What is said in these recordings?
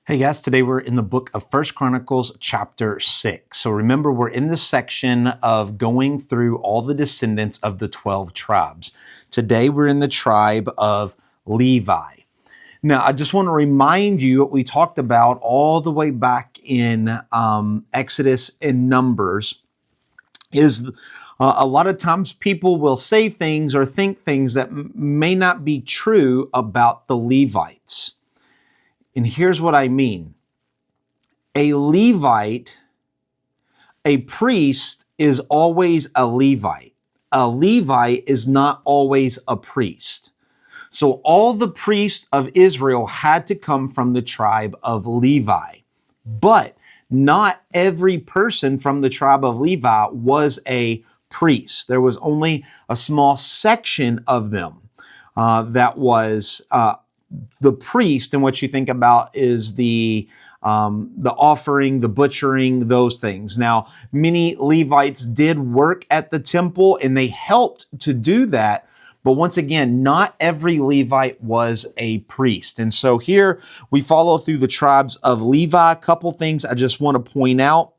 Hey guys, today we're in the book of First Chronicles chapter 6. So remember, we're in this section of going through all the descendants of the 12 tribes. Today we're in the tribe of Levi. Now, I just want to remind you what we talked about all the way back in Exodus and Numbers is a lot of times people will say things or think things that may not be true about the Levites. And here's what I mean. A Levite, a priest, is always a Levite. A Levite is not always a priest. So all the priests of Israel had to come from the tribe of Levi. But not every person from the tribe of Levi was a priest. There was only a small section of them that was the priest, and what you think about is the offering, the butchering, those things. Now, many Levites did work at the temple and they helped to do that. But once again, not every Levite was a priest. And so here we follow through the tribes of Levi. A couple things I just want to point out.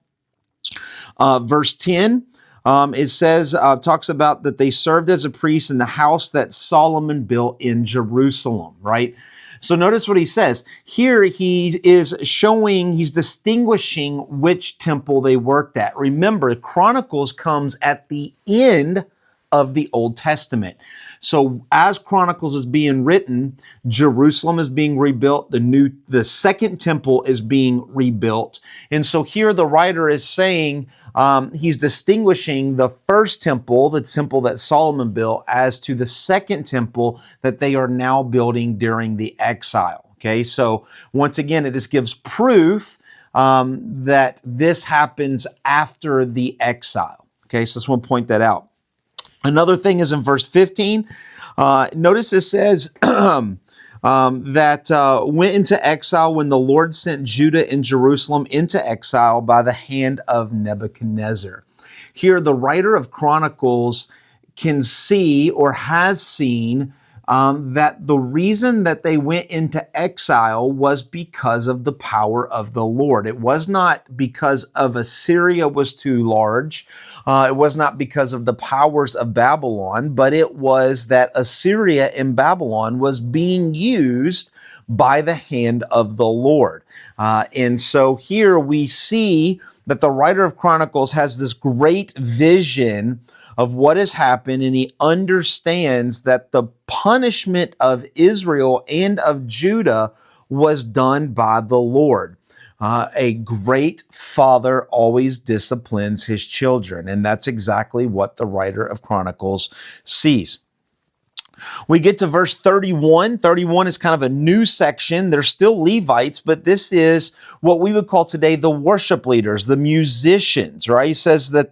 Verse 10. It says, talks about that they served as a priest in the house that Solomon built in Jerusalem, right? So notice what he says. Here he is showing, he's distinguishing which temple they worked at. Remember, Chronicles comes at the end of the Old Testament. So as Chronicles is being written, Jerusalem is being rebuilt. The second temple is being rebuilt. And so here the writer is saying, he's distinguishing the first temple, the temple that Solomon built, as to the second temple that they are now building during the exile. Okay, so once again, it just gives proof that this happens after the exile. Okay, so I just want to point that out. Another thing is in verse 15. Notice it says that went into exile when the Lord sent Judah and Jerusalem into exile by the hand of Nebuchadnezzar. Here, the writer of Chronicles can see or has seen that the reason that they went into exile was because of the power of the Lord. It was not because of Assyria was too large. It was not because of the powers of Babylon, but it was that Assyria and Babylon was being used by the hand of the Lord. And so here we see that the writer of Chronicles has this great vision of what has happened, and he understands that the punishment of Israel and of Judah was done by the Lord. A great father always disciplines his children, and that's exactly what the writer of Chronicles sees. We get to verse 31. 31 is kind of a new section. They're still Levites, but this is what we would call today the worship leaders, the musicians, right? He says that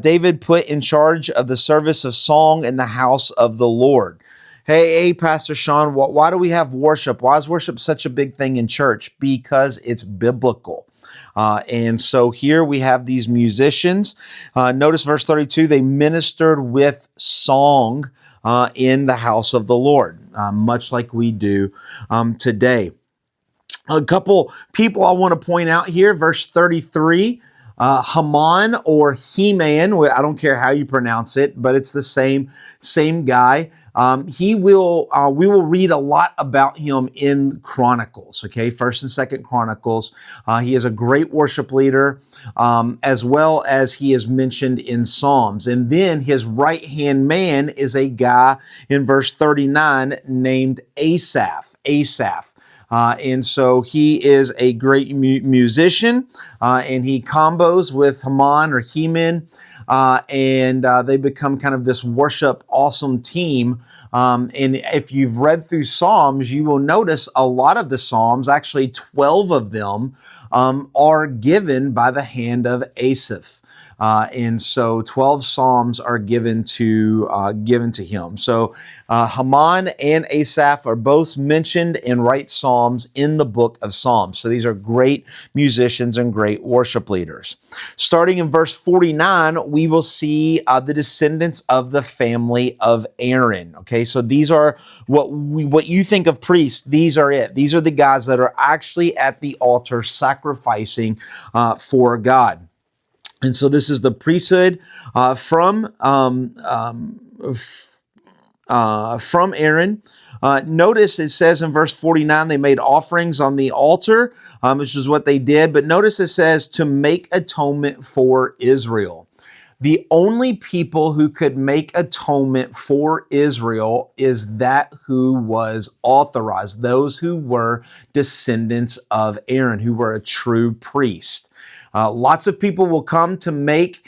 David put in charge of the service of song in the house of the Lord. Hey, Pastor Sean, why do we have worship? Why is worship such a big thing in church? Because it's biblical. And so here we have these musicians. Notice verse 32, they ministered with song in the house of the Lord, much like we do today. A couple people I want to point out here, verse 33, Haman or He-Man, I don't care how you pronounce it, but it's the same guy. We will read a lot about him in Chronicles, okay? First and Second Chronicles. He is a great worship leader, as well as he is mentioned in Psalms. And then his right-hand man is a guy in verse 39 named Asaph. And so he is a great musician, and he combos with Haman or Heman, and they become kind of this worship awesome team. And if you've read through Psalms, you will notice a lot of the Psalms, actually 12 of them, are given by the hand of Asaph. And so 12 psalms are given to him. So Haman and Asaph are both mentioned and write psalms in the book of Psalms. So these are great musicians and great worship leaders. Starting in verse 49, we will see the descendants of the family of Aaron. Okay, so these are what you think of priests. These are it. These are the guys that are actually at the altar sacrificing for God. And so this is the priesthood from Aaron. Notice it says in verse 49, they made offerings on the altar, which is what they did. But notice it says to make atonement for Israel. The only people who could make atonement for Israel is that who was authorized, those who were descendants of Aaron, who were a true priest. Lots of people will come to make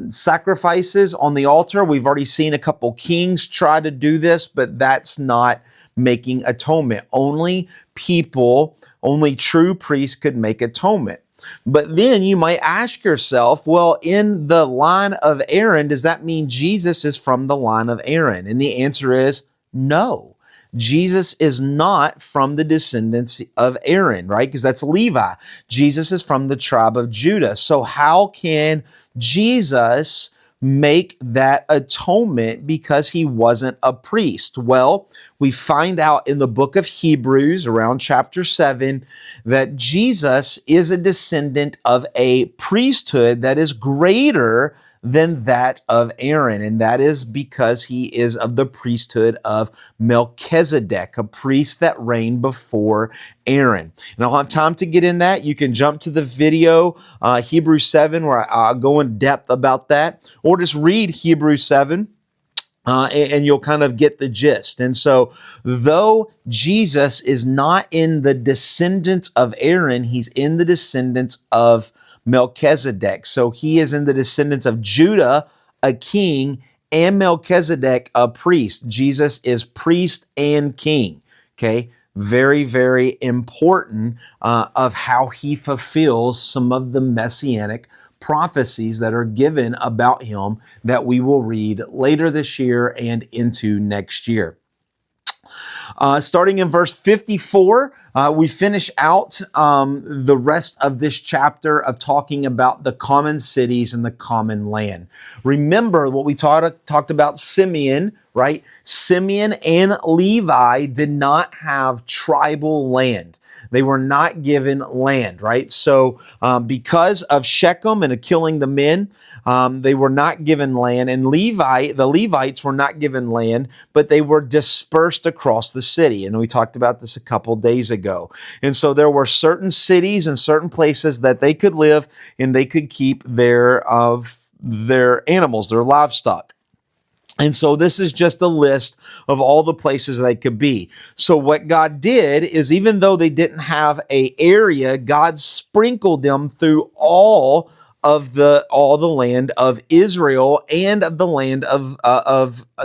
sacrifices on the altar. We've already seen a couple kings try to do this, but that's not making atonement. Only true priests could make atonement. But then you might ask yourself, well, in the line of Aaron, does that mean Jesus is from the line of Aaron? And the answer is no. Jesus is not from the descendants of Aaron, right? Because that's Levi. Jesus is from the tribe of Judah. So how can Jesus make that atonement because he wasn't a priest? Well, we find out in the book of Hebrews around chapter 7 that Jesus is a descendant of a priesthood that is greater than that of Aaron. And that is because he is of the priesthood of Melchizedek, a priest that reigned before Aaron. And I'll have time to get in that. You can jump to the video, Hebrews 7, where I'll go in depth about that, or just read Hebrews 7. And you'll kind of get the gist. And so, though Jesus is not in the descendants of Aaron, he's in the descendants of Melchizedek. So he is in the descendants of Judah, a king, and Melchizedek, a priest. Jesus is priest and king. Okay. Very, very important of how he fulfills some of the messianic prophecies that are given about him that we will read later this year and into next year. Starting in verse 54, we finish out the rest of this chapter of talking about the common cities and the common land. Remember what we talked about Simeon, right? Simeon and Levi did not have tribal land. They were not given land, right? So because of Shechem and killing the men, they were not given land. And the Levites were not given land, but they were dispersed across the city. And we talked about this a couple days ago. And so there were certain cities and certain places that they could live and they could keep their animals, their livestock. And so this is just a list of all the places they could be. So what God did is, even though they didn't have an area, God sprinkled them through all the land of Israel and of the land of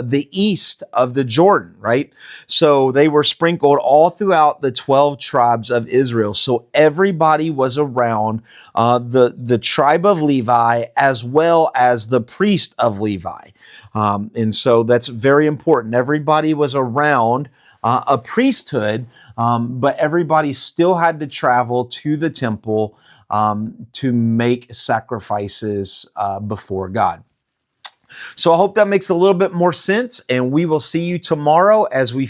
the east of the Jordan, right? So they were sprinkled all throughout the 12 tribes of Israel. So everybody was around the tribe of Levi as well as the priest of Levi. And so that's very important. Everybody was around a priesthood, but everybody still had to travel to the temple to make sacrifices before God. So I hope that makes a little bit more sense, and we will see you tomorrow as we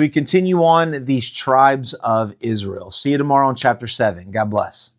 continue on these tribes of Israel. See you tomorrow in chapter 7. God bless.